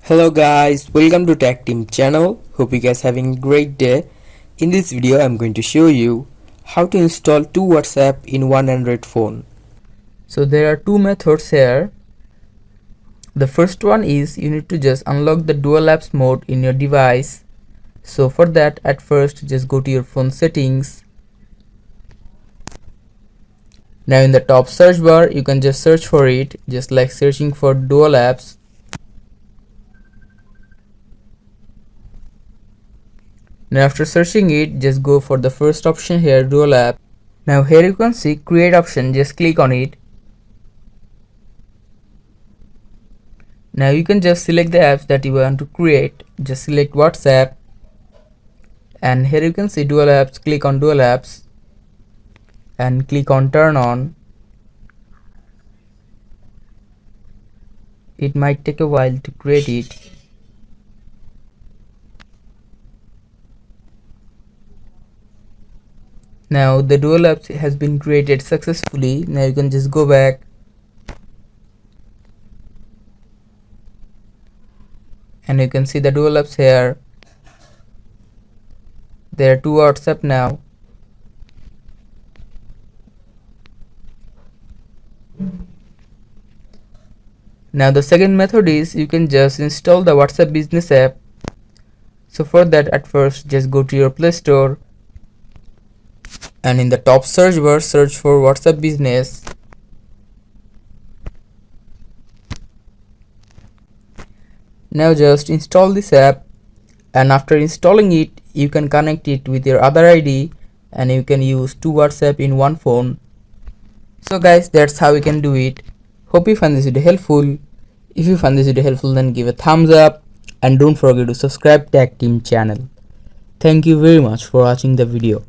Hello guys, welcome to Tech Team channel. Hope you guys having a great day. In this video I'm going to show you how to install two WhatsApp in one Android phone. So there are two methods here. The first one is you need to just unlock the dual apps mode in your device. So for that, at first just go to your phone settings. Now in the top search bar you can just search for it, just like searching for dual apps. Now after searching it, just go for the first option here, dual app. Now here you can see create option, just click on it. Now you can just select the apps that you want to create. Just select WhatsApp, and here you can see dual apps. Click on dual apps and click on turn on. It might take a while to create it. Now the dual apps has been created successfully. Now you can just go back and you can see the dual apps here. There are two WhatsApp now. Now the second method is you can just install the WhatsApp business app. So for that, at first just go to your Play Store and in the top search bar search for WhatsApp business. Now just install this app, and after installing it you can connect it with your other ID and you can use two WhatsApp in one phone. So guys, that's how you can do it. Hope you find this video helpful. If you find this video helpful, then give a thumbs up and don't forget to subscribe Tech Team channel. Thank you very much for watching the video.